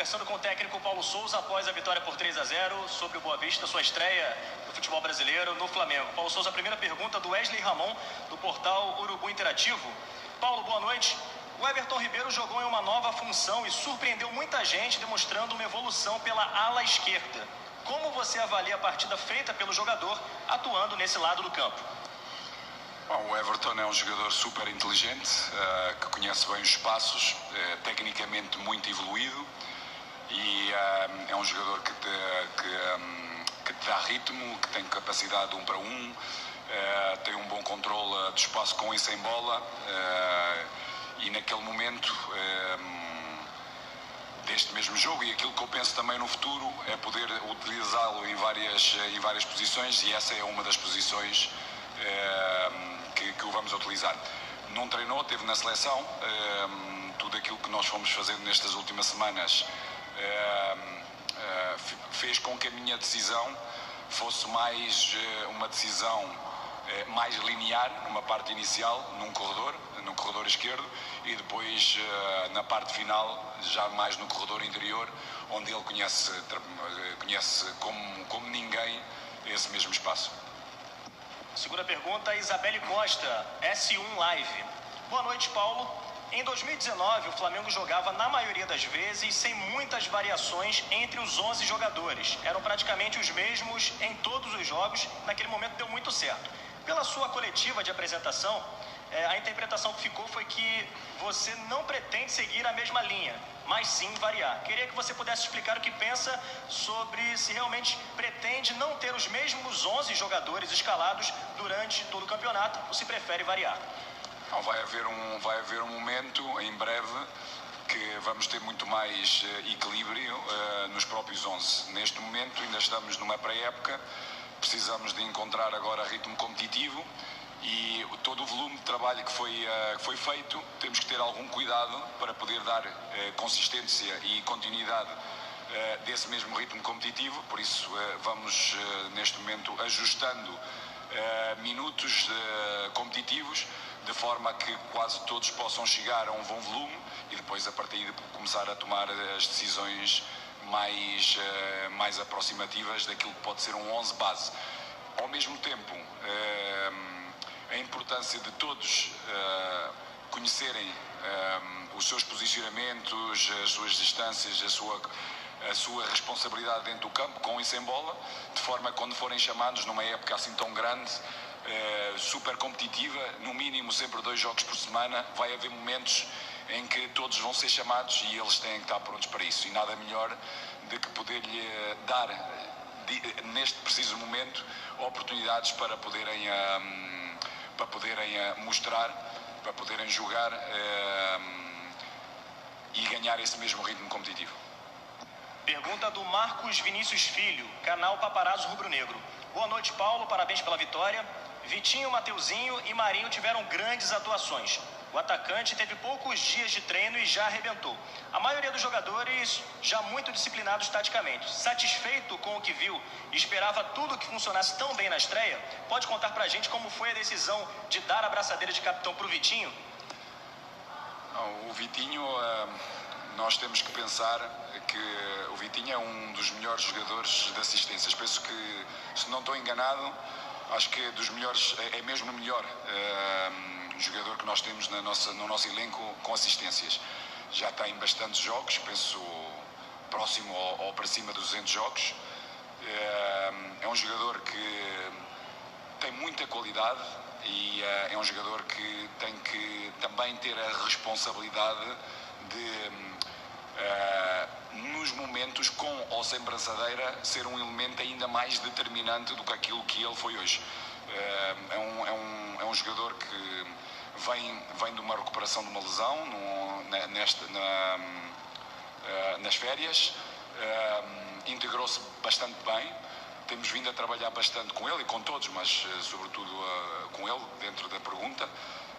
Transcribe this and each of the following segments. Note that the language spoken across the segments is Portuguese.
Começando com o técnico Paulo Souza, após a vitória por 3-0 sobre o Boa Vista, sua estreia no futebol brasileiro no Flamengo. Paulo Souza, a primeira pergunta do Wesley Ramon, do portal Urubu Interativo. Paulo, boa noite. O Everton Ribeiro jogou em uma nova função e surpreendeu muita gente, demonstrando uma evolução pela ala esquerda. Como você avalia a partida feita pelo jogador atuando nesse lado do campo? Bom, o Everton é um jogador super inteligente, que conhece bem os espaços, tecnicamente muito evoluído e é um jogador que te dá ritmo, que tem capacidade de 1 para 1, tem um bom controle do espaço com e sem bola e naquele momento deste mesmo jogo, e aquilo que eu penso também no futuro é poder utilizá-lo em várias posições, e essa é uma das posições que o vamos utilizar. Não treinou, esteve na seleção, tudo aquilo que nós fomos fazendo nestas últimas semanas fez com que a minha decisão fosse mais uma decisão mais linear numa parte inicial, no corredor esquerdo, e depois na parte final, já mais no corredor interior, onde ele conhece como ninguém esse mesmo espaço. Segunda pergunta, Isabelle Costa, S1 Live. Boa noite, Paulo. Em 2019, o Flamengo jogava, na maioria das vezes, sem muitas variações entre os 11 jogadores. Eram praticamente os mesmos em todos os jogos. Naquele momento deu muito certo. Pela sua coletiva de apresentação, a interpretação que ficou foi que você não pretende seguir a mesma linha, mas sim variar. Queria que você pudesse explicar o que pensa sobre se realmente pretende não ter os mesmos 11 jogadores escalados durante todo o campeonato, ou se prefere variar. Não, vai haver um momento, em breve, que vamos ter muito mais equilíbrio nos próprios 11. Neste momento ainda estamos numa pré-época, precisamos de encontrar agora ritmo competitivo, e todo o volume de trabalho que foi feito, temos que ter algum cuidado para poder dar consistência e continuidade desse mesmo ritmo competitivo. Por isso vamos neste momento ajustando minutos competitivos, de forma que quase todos possam chegar a um bom volume, e depois a partir de começar a tomar as decisões mais aproximativas daquilo que pode ser um 11 base. Ao mesmo tempo, a importância de todos conhecerem os seus posicionamentos, as suas distâncias, a sua responsabilidade dentro do campo, com e sem bola, de forma que quando forem chamados numa época assim tão grande, super competitiva, no mínimo sempre 2 jogos por semana, vai haver momentos em que todos vão ser chamados e eles têm que estar prontos para isso, e nada melhor do que poder-lhe dar neste preciso momento oportunidades para poderem mostrar, para poderem jogar e ganhar esse mesmo ritmo competitivo. Pergunta do Marcos Vinícius Filho, canal Paparazzo Rubro Negro. Boa noite, Paulo, parabéns pela vitória. Vitinho, Mateuzinho e Marinho tiveram grandes atuações. O atacante teve poucos dias de treino e já arrebentou. A maioria dos jogadores já muito disciplinados taticamente. Satisfeito com o que viu e esperava tudo que funcionasse tão bem na estreia, pode contar pra gente como foi a decisão de dar a braçadeira de capitão pro Vitinho? O Vitinho, nós temos que pensar que o Vitinho é um dos melhores jogadores de assistências. Penso que, se não estou enganado, acho que é dos melhores, é mesmo o melhor jogador que nós temos no nosso elenco com assistências. Já tem bastantes jogos, penso próximo ou para cima dos 200 jogos. É um jogador que tem muita qualidade e é um jogador que tem que também ter a responsabilidade de, nos momentos com ou sem braçadeira, ser um elemento ainda mais determinante do que aquilo que ele foi hoje. É um jogador que vem de uma recuperação de uma lesão nas férias, integrou-se bastante bem, temos vindo a trabalhar bastante com ele e com todos, mas sobretudo com ele dentro da pergunta.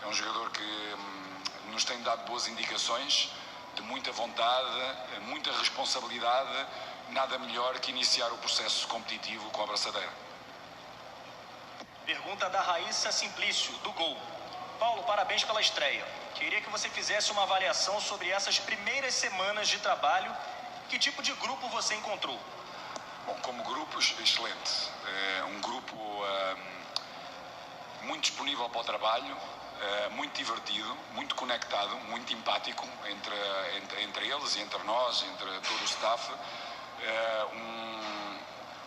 É um jogador que nos tem dado boas indicações, de muita vontade, muita responsabilidade, nada melhor que iniciar o processo competitivo com a braçadeira. Pergunta da Raíssa Simplício, do Gol. Paulo, parabéns pela estreia. Queria que você fizesse uma avaliação sobre essas primeiras semanas de trabalho Que tipo de grupo você encontrou? Bom, como grupo, excelente. Um grupo muito disponível para o trabalho, muito divertido, muito conectado, muito empático entre eles e entre nós, entre todo o staff.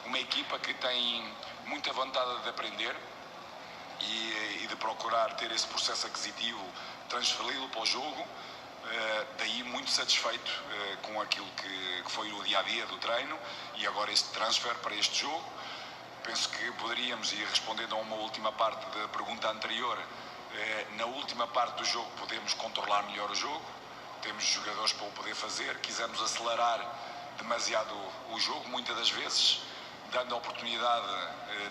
Uma equipa que tem muita vontade de aprender e de procurar ter esse processo aquisitivo, transferi-lo para o jogo. Daí muito satisfeito com aquilo que foi o dia-a-dia do treino e agora este transfer para este jogo. Penso que poderíamos, e respondendo a uma última parte da pergunta anterior, na última parte do jogo podemos controlar melhor o jogo, temos jogadores para o poder fazer, quisemos acelerar demasiado o jogo, muitas das vezes, dando a oportunidade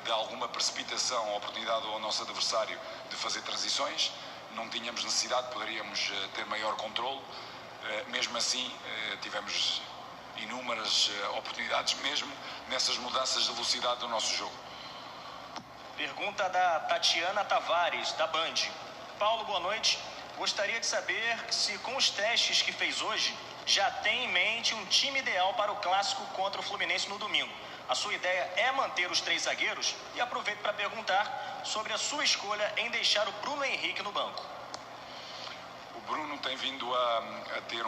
de alguma precipitação, a oportunidade ao nosso adversário de fazer transições. Não tínhamos necessidade, poderíamos ter maior controle. Mesmo assim, tivemos inúmeras oportunidades, mesmo nessas mudanças de velocidade do nosso jogo. Pergunta da Tatiana Tavares, da Band. Paulo, boa noite. Gostaria de saber se com os testes que fez hoje, já tem em mente um time ideal para o clássico contra o Fluminense no domingo. A sua ideia é manter os 3 zagueiros? E aproveito para perguntar sobre a sua escolha em deixar o Bruno Henrique no banco. O Bruno tem vindo a ter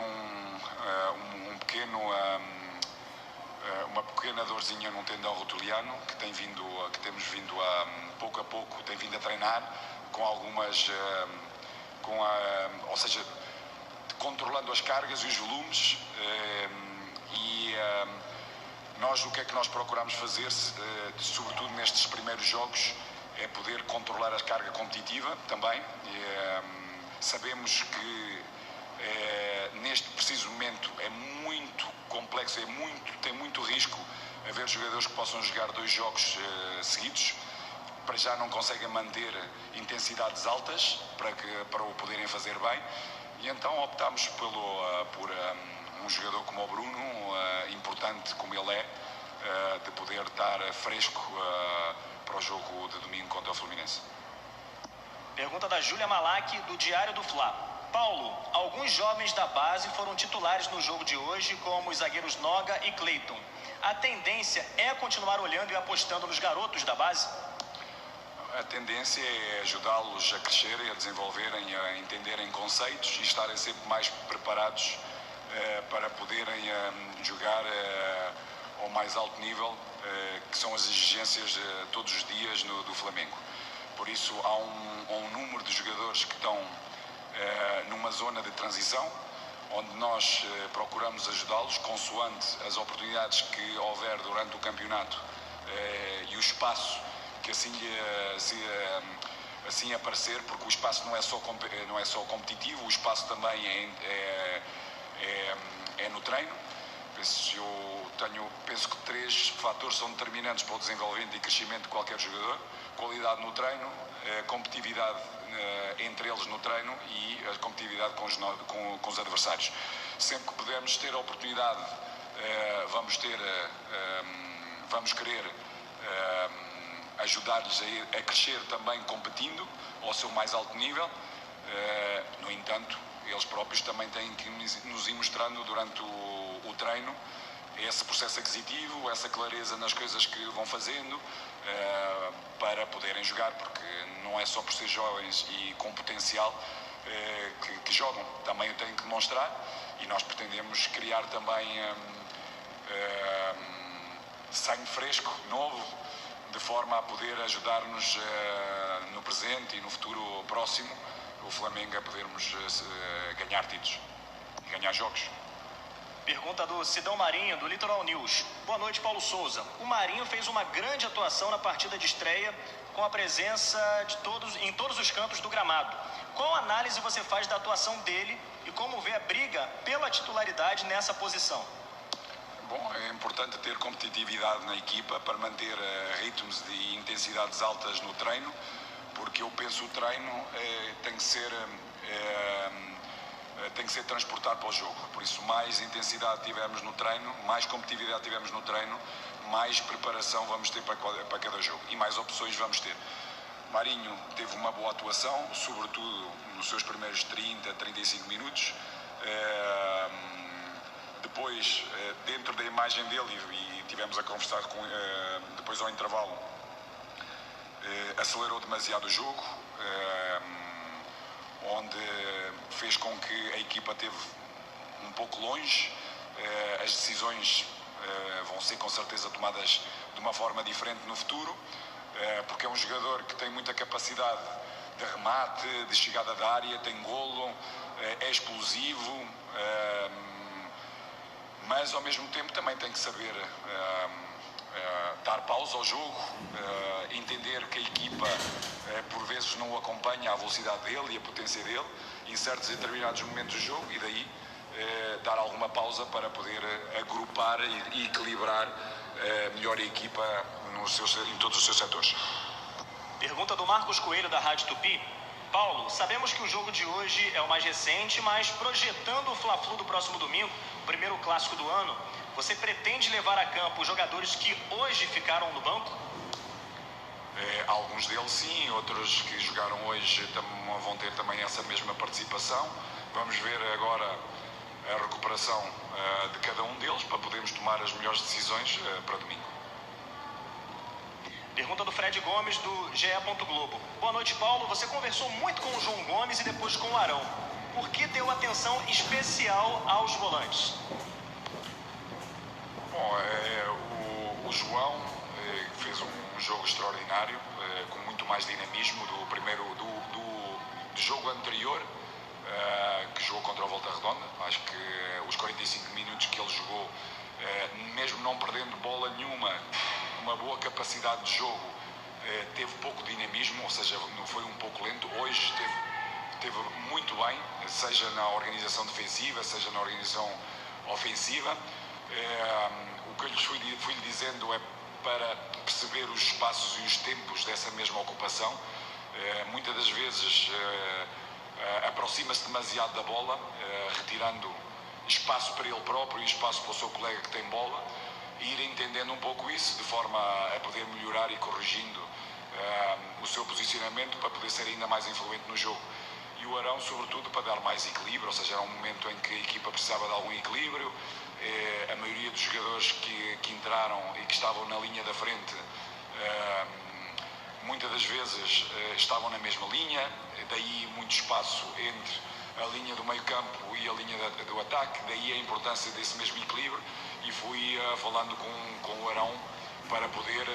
uma pequena dorzinha num tendão rotuliano que temos vindo a pouco a pouco tem vindo a treinar com algumas ou seja, controlando as cargas e os volumes o que é que nós procuramos fazer, sobretudo nestes primeiros jogos, é poder controlar a carga competitiva também. Sabemos que neste preciso momento é muito complexo, tem muito risco haver jogadores que possam jogar 2 jogos seguidos, para já não conseguem manter intensidades altas para o poderem fazer bem, e então optámos por um jogador como o Bruno, importante como ele é, de poder estar fresco para o jogo de domingo contra o Fluminense. Pergunta da Júlia Malak, do Diário do Fla. Paulo, alguns jovens da base foram titulares no jogo de hoje, como os zagueiros Noga e Cleiton. A tendência é continuar olhando e apostando nos garotos da base? A tendência é ajudá-los a crescerem, a desenvolverem, a entenderem conceitos e estarem sempre mais preparados para poderem jogar ao mais alto nível, que são as exigências todos os dias do Flamengo. Por isso há um número de jogadores que estão numa zona de transição, onde nós procuramos ajudá-los consoante as oportunidades que houver durante o campeonato e o espaço que assim aparecer, porque o espaço não é só competitivo, o espaço também é no treino. Penso que 3 fatores são determinantes para o desenvolvimento e crescimento de qualquer jogador: qualidade no treino, competitividade entre eles no treino e a competitividade com os adversários. Sempre que pudermos ter a oportunidade, vamos querer ajudar-lhes a crescer também competindo ao seu mais alto nível. No entanto, eles próprios também têm que nos ir mostrando durante o treino esse processo aquisitivo, essa clareza nas coisas que vão fazendo, para poderem jogar, porque não é só por ser jovens e com potencial que jogam, também o têm que demonstrar, e nós pretendemos criar também sangue fresco, novo, de forma a poder ajudar-nos no presente e no futuro próximo, o Flamengo, a podermos ganhar títulos e ganhar jogos. Pergunta do Sidão Marinho, do Litoral News. Boa noite, Paulo Souza. O Marinho fez uma grande atuação na partida de estreia, com a presença em todos os cantos do gramado. Qual análise você faz da atuação dele e como vê a briga pela titularidade nessa posição? Bom, é importante ter competitividade na equipa para manter ritmos e intensidades altas no treino, porque eu penso que o treino tem que ser transportado para o jogo. Por isso, mais intensidade tivermos no treino, mais competitividade tivermos no treino, mais preparação vamos ter para cada jogo e mais opções vamos ter. Marinho teve uma boa atuação, sobretudo nos seus primeiros 30, 35 minutos. Depois, dentro da imagem dele, e tivemos a conversar depois ao intervalo, acelerou demasiado o jogo, onde fez com que a equipa esteve um pouco longe. As decisões vão ser com certeza tomadas de uma forma diferente no futuro, porque é um jogador que tem muita capacidade de remate, de chegada da área, tem golo, é explosivo, mas ao mesmo tempo também tem que saber dar pausa ao jogo, entender que a equipa por vezes não o acompanha a velocidade dele e a potência dele em certos e determinados momentos do jogo, e daí dar alguma pausa para poder agrupar e equilibrar melhor a equipa em todos os seus setores. Pergunta do Marcos Coelho, da Rádio Tupi. Paulo, sabemos que o jogo de hoje é o mais recente, mas projetando o Fla-Flu do próximo domingo, o primeiro clássico do ano, você pretende levar a campo os jogadores que hoje ficaram no banco? Alguns deles sim, outros que jogaram hoje vão ter também essa mesma participação. Vamos ver agora a recuperação de cada um deles para podermos tomar as melhores decisões para domingo. Pergunta do Fred Gomes, do GE. Globo. Boa noite, Paulo. Você conversou muito com o João Gomes e depois com o Arão. Por que deu atenção especial aos volantes? Bom, o João fez um jogo extraordinário, com muito mais dinamismo do jogo anterior, que jogou contra o Volta Redonda. Acho que os 45 minutos que ele jogou, mesmo não perdendo bola nenhuma, uma boa capacidade de jogo, teve pouco dinamismo, ou seja, foi um pouco lento. Hoje teve muito bem, seja na organização defensiva, seja na organização ofensiva. O que eu lhes fui dizendo é para perceber os espaços e os tempos dessa mesma ocupação. Muitas das vezes aproxima-se demasiado da bola, retirando espaço para ele próprio e espaço para o seu colega que tem bola, e ir entendendo um pouco isso, de forma a poder melhorar e corrigindo o seu posicionamento para poder ser ainda mais influente no jogo. E o Arão, sobretudo, para dar mais equilíbrio, ou seja, era um momento em que a equipa precisava de algum equilíbrio. A maioria dos jogadores que entraram e que estavam na linha da frente, muitas das vezes estavam na mesma linha, daí muito espaço entre a linha do meio campo e a linha do ataque, daí a importância desse mesmo equilíbrio, e fui falando com o Arão para poder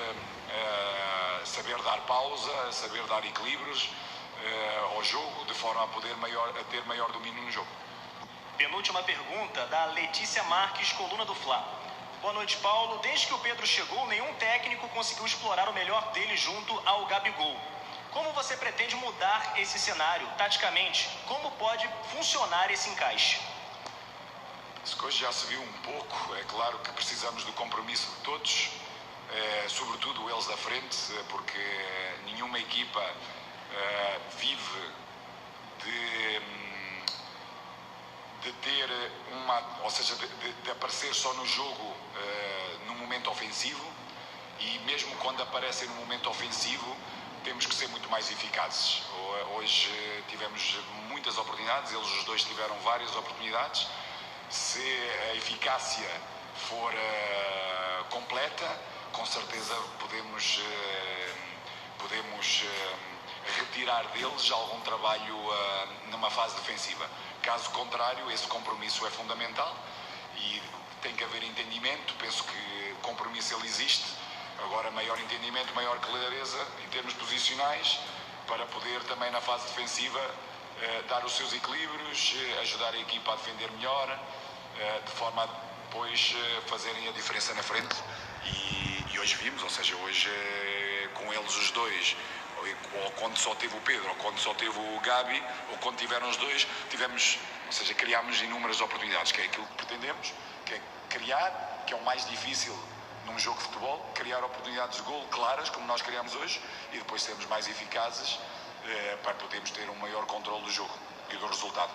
saber dar pausa, saber dar equilíbrios ao jogo, de forma a poder ter maior domínio no jogo. Penúltima pergunta, da Letícia Marques, coluna do Fla. Boa noite, Paulo. Desde que o Pedro chegou, nenhum técnico conseguiu explorar o melhor dele junto ao Gabigol. Como você pretende mudar esse cenário, taticamente? Como pode funcionar esse encaixe? Isso hoje já se viu um pouco. É claro que precisamos do compromisso de todos, sobretudo eles da frente, porque nenhuma equipa vive de ter ou seja, de aparecer só no jogo no momento ofensivo, e mesmo quando aparecem no momento ofensivo temos que ser muito mais eficazes. Hoje tivemos muitas oportunidades, eles os dois tiveram várias oportunidades. Se a eficácia for completa, com certeza podemos retirar deles algum trabalho numa fase defensiva. Caso contrário, esse compromisso é fundamental e tem que haver entendimento. Penso que o compromisso ele existe. Agora, maior entendimento, maior clareza em termos posicionais, para poder também na fase defensiva dar os seus equilíbrios, ajudar a equipa a defender melhor, de forma a depois fazerem a diferença na frente. E hoje vimos, ou seja, hoje com eles os dois, ou quando só teve o Pedro, ou quando só teve o Gabi, ou quando tiveram os dois, ou seja, criámos inúmeras oportunidades, que é aquilo que pretendemos, que é criar, que é o mais difícil num jogo de futebol, criar oportunidades de golo claras, como nós criamos hoje, e depois sermos mais eficazes para podermos ter um maior controle do jogo e do resultado.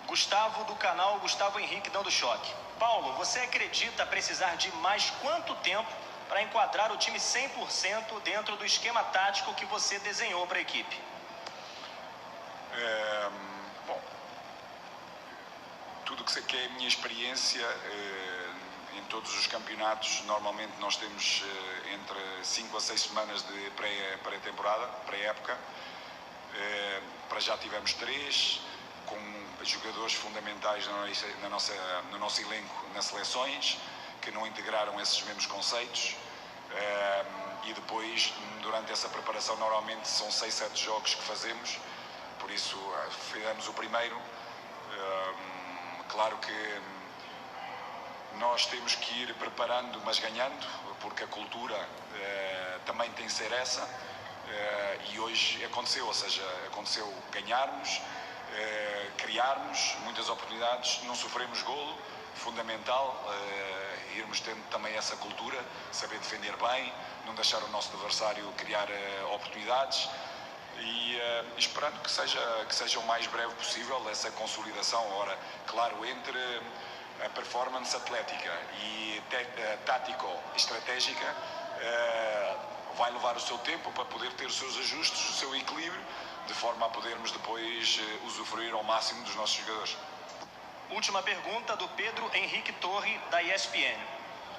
Gustavo, do canal Gustavo Henrique, dando choque. Paulo, você acredita precisar de mais quanto tempo para enquadrar o time 100% dentro do esquema tático que você desenhou para a equipe? Bom, tudo que é a minha experiência em todos os campeonatos, normalmente nós temos entre 5 a 6 semanas de pré-temporada, pré-época. Para já tivemos 3, com jogadores fundamentais no nosso elenco nas seleções, que não integraram esses mesmos conceitos. E depois, durante essa preparação, normalmente são 6, 7 jogos que fazemos, por isso fizemos o primeiro. Claro que nós temos que ir preparando, mas ganhando, porque a cultura também tem que ser essa, e hoje aconteceu, ou seja, aconteceu ganharmos, criarmos muitas oportunidades, não sofremos golo, fundamental, irmos tendo também essa cultura, saber defender bem, não deixar o nosso adversário criar oportunidades e esperando que seja o mais breve possível essa consolidação. Ora, claro, entre a performance atlética e tático-estratégica vai levar o seu tempo para poder ter os seus ajustes, o seu equilíbrio, de forma a podermos depois usufruir ao máximo dos nossos jogadores. Última pergunta do Pedro Henrique Torre, da ESPN.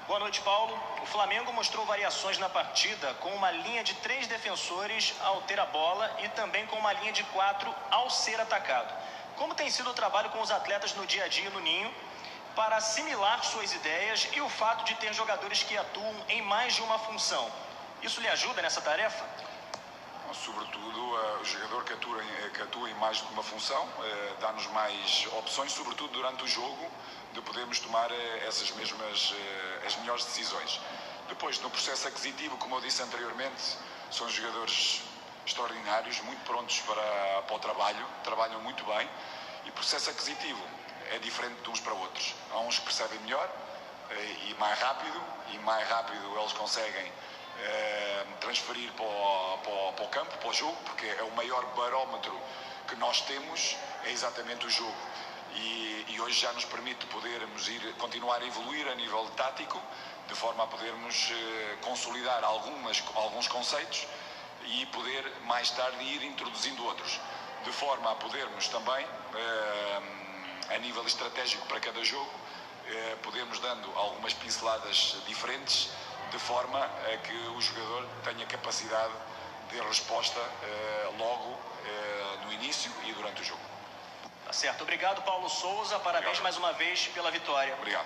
Boa noite, Paulo. O Flamengo mostrou variações na partida com uma linha de 3 defensores ao ter a bola e também com uma linha de 4 ao ser atacado. Como tem sido o trabalho com os atletas no dia a dia no Ninho para assimilar suas ideias e o fato de ter jogadores que atuam em mais de uma função? Isso lhe ajuda nessa tarefa? Sobretudo, o jogador que atua em mais de uma função dá-nos mais opções, sobretudo durante o jogo, de podermos tomar essas mesmas, as melhores decisões. Depois, no processo aquisitivo, como eu disse anteriormente, são jogadores extraordinários, muito prontos para o trabalho, trabalham muito bem, e o processo aquisitivo é diferente de uns para outros. Há uns que percebem melhor e mais rápido eles conseguem transferir para o campo, para o jogo, porque é o maior barómetro que nós temos, é exatamente o jogo. E hoje já nos permite podermos continuar a evoluir a nível tático, de forma a podermos consolidar alguns conceitos e poder mais tarde ir introduzindo outros, de forma a podermos também, a nível estratégico para cada jogo, podermos dando algumas pinceladas diferentes, de forma a que o jogador tenha capacidade de resposta logo no início e durante o jogo. Tá certo. Obrigado, Paulo Souza. Parabéns mais uma vez pela vitória. Obrigado.